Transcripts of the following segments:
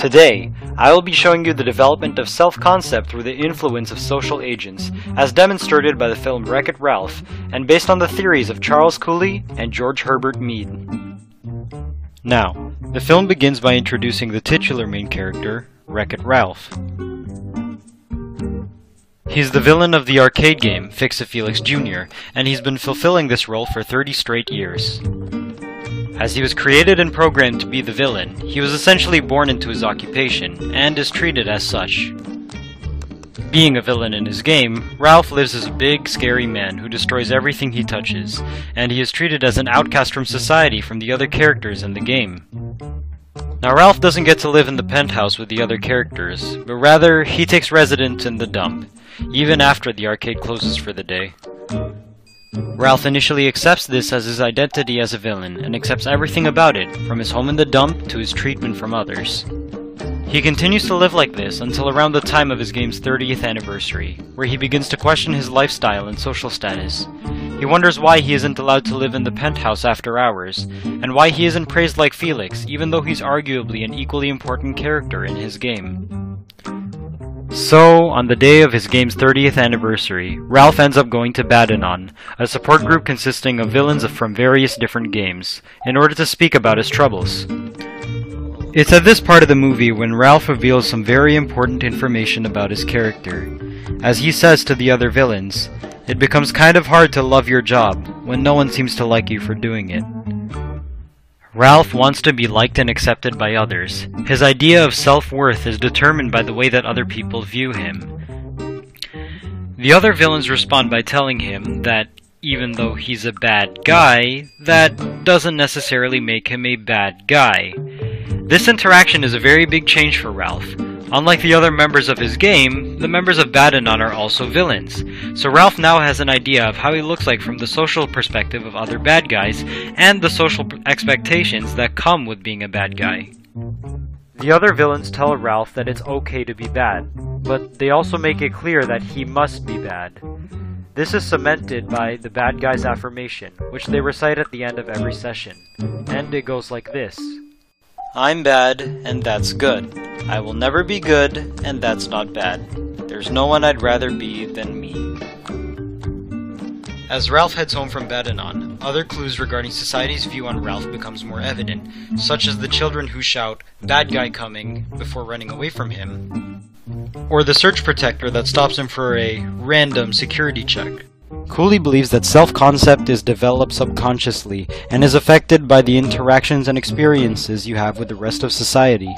Today, I will be showing you the development of self-concept through the influence of social agents, as demonstrated by the film Wreck-It Ralph, and based on the theories of Charles Cooley and George Herbert Mead. Now, the film begins by introducing the titular main character, Wreck-It Ralph. He's the villain of the arcade game, Fix-It-Felix Jr., and he's been fulfilling this role for 30 straight years. As he was created and programmed to be the villain, he was essentially born into his occupation, and is treated as such. Being a villain in his game, Ralph lives as a big, scary man who destroys everything he touches, and he is treated as an outcast from society from the other characters in the game. Now Ralph doesn't get to live in the penthouse with the other characters, but rather, he takes residence in the dump, even after the arcade closes for the day. Ralph initially accepts this as his identity as a villain, and accepts everything about it, from his home in the dump to his treatment from others. He continues to live like this until around the time of his game's 30th anniversary, where he begins to question his lifestyle and social status. He wonders why he isn't allowed to live in the penthouse after hours, and why he isn't praised like Felix, even though he's arguably an equally important character in his game. So, on the day of his game's 30th anniversary, Ralph ends up going to Bad-Anon, a support group consisting of villains from various different games, in order to speak about his troubles. It's at this part of the movie when Ralph reveals some very important information about his character. As he says to the other villains, "It becomes kind of hard to love your job when no one seems to like you for doing it." Ralph wants to be liked and accepted by others. His idea of self-worth is determined by the way that other people view him. The other villains respond by telling him that even though he's a bad guy, that doesn't necessarily make him a bad guy. This interaction is a very big change for Ralph. Unlike the other members of his game, the members of Bad-Anon are also villains, so Ralph now has an idea of how he looks like from the social perspective of other bad guys, and the social expectations that come with being a bad guy. The other villains tell Ralph that it's okay to be bad, but they also make it clear that he must be bad. This is cemented by the bad guy's affirmation, which they recite at the end of every session, and it goes like this: "I'm bad, and that's good. I will never be good, and that's not bad. There's no one I'd rather be than me." As Ralph heads home from Bad-Anon, other clues regarding society's view on Ralph becomes more evident, such as the children who shout, "Bad guy coming," before running away from him, or the search protector that stops him for a random security check. Cooley believes that self-concept is developed subconsciously and is affected by the interactions and experiences you have with the rest of society.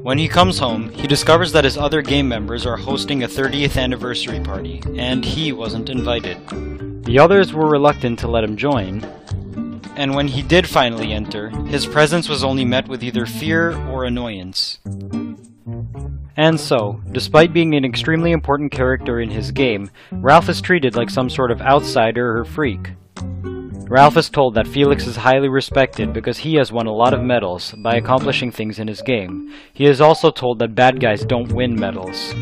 When he comes home, he discovers that his other game members are hosting a 30th anniversary party, and he wasn't invited. The others were reluctant to let him join, and when he did finally enter, his presence was only met with either fear or annoyance. And so, despite being an extremely important character in his game, Ralph is treated like some sort of outsider or freak. Ralph is told that Felix is highly respected because he has won a lot of medals by accomplishing things in his game. He is also told that bad guys don't win medals.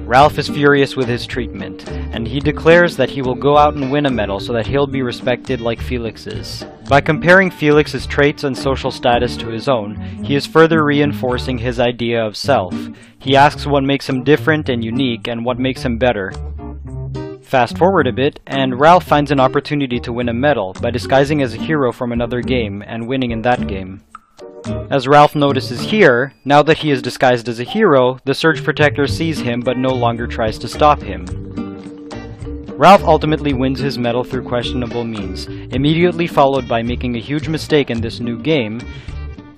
Ralph is furious with his treatment, and he declares that he will go out and win a medal so that he'll be respected like Felix is. By comparing Felix's traits and social status to his own, he is further reinforcing his idea of self. He asks what makes him different and unique, and what makes him better. Fast forward a bit, and Ralph finds an opportunity to win a medal by disguising as a hero from another game and winning in that game. As Ralph notices here, now that he is disguised as a hero, the Surge Protector sees him but no longer tries to stop him. Ralph ultimately wins his medal through questionable means, immediately followed by making a huge mistake in this new game,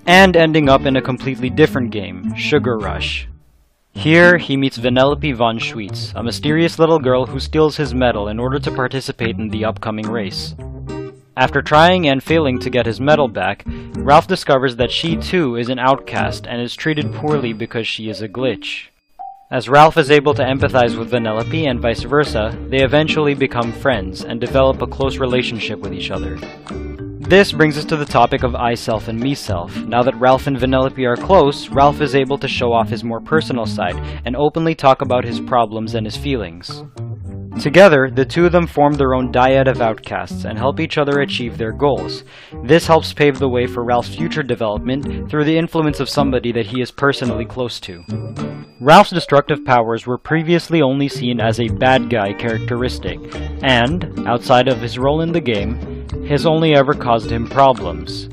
and ending up in a completely different game, Sugar Rush. Here, he meets Vanellope von Schweetz, a mysterious little girl who steals his medal in order to participate in the upcoming race. After trying and failing to get his medal back, Ralph discovers that she too is an outcast and is treated poorly because she is a glitch. As Ralph is able to empathize with Vanellope and vice versa, they eventually become friends and develop a close relationship with each other. This brings us to the topic of I-Self and Me-Self. Now that Ralph and Vanellope are close, Ralph is able to show off his more personal side and openly talk about his problems and his feelings. Together, the two of them form their own dyad of outcasts and help each other achieve their goals. This helps pave the way for Ralph's future development through the influence of somebody that he is personally close to. Ralph's destructive powers were previously only seen as a bad guy characteristic, and, outside of his role in the game, has only ever caused him problems.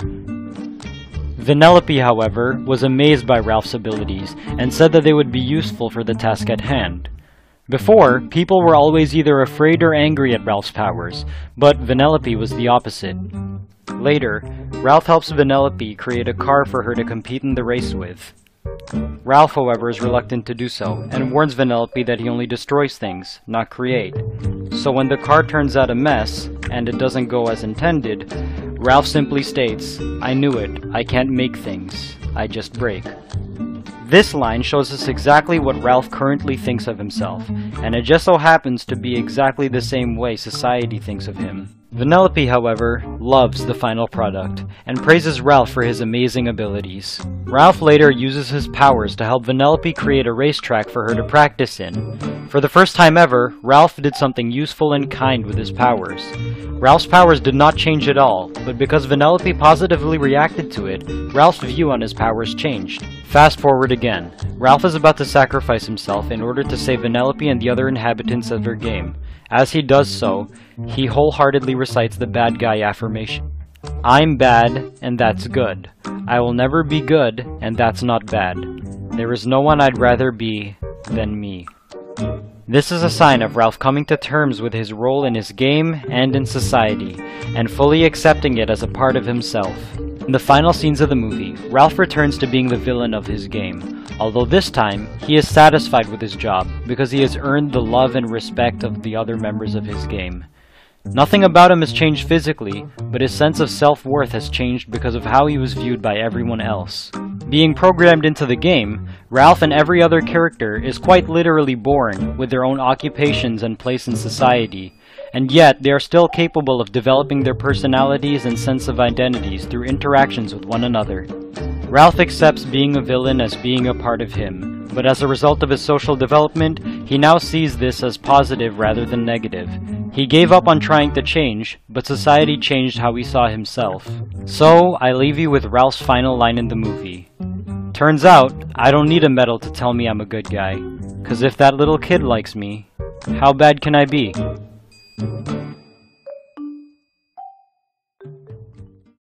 Vanellope, however, was amazed by Ralph's abilities and said that they would be useful for the task at hand. Before, people were always either afraid or angry at Ralph's powers, but Vanellope was the opposite. Later, Ralph helps Vanellope create a car for her to compete in the race with. Ralph, however, is reluctant to do so, and warns Vanellope that he only destroys things, not create. So when the car turns out a mess, and it doesn't go as intended, Ralph simply states, "I knew it, I can't make things, I just break." This line shows us exactly what Ralph currently thinks of himself, and it just so happens to be exactly the same way society thinks of him. Vanellope, however, loves the final product, and praises Ralph for his amazing abilities. Ralph later uses his powers to help Vanellope create a racetrack for her to practice in. For the first time ever, Ralph did something useful and kind with his powers. Ralph's powers did not change at all, but because Vanellope positively reacted to it, Ralph's view on his powers changed. Fast forward again. Ralph is about to sacrifice himself in order to save Vanellope and the other inhabitants of their game. As he does so, he wholeheartedly recites the bad guy affirmation. "I'm bad, and that's good. I will never be good, and that's not bad. There is no one I'd rather be than me." This is a sign of Ralph coming to terms with his role in his game and in society, and fully accepting it as a part of himself. In the final scenes of the movie, Ralph returns to being the villain of his game, although this time, he is satisfied with his job because he has earned the love and respect of the other members of his game. Nothing about him has changed physically, but his sense of self-worth has changed because of how he was viewed by everyone else. Being programmed into the game, Ralph and every other character is quite literally born with their own occupations and place in society, and yet they are still capable of developing their personalities and sense of identities through interactions with one another. Ralph accepts being a villain as being a part of him, but as a result of his social development, he now sees this as positive rather than negative. He gave up on trying to change, but society changed how he saw himself. So, I leave you with Ralph's final line in the movie. "Turns out, I don't need a medal to tell me I'm a good guy, 'cause if that little kid likes me, how bad can I be?"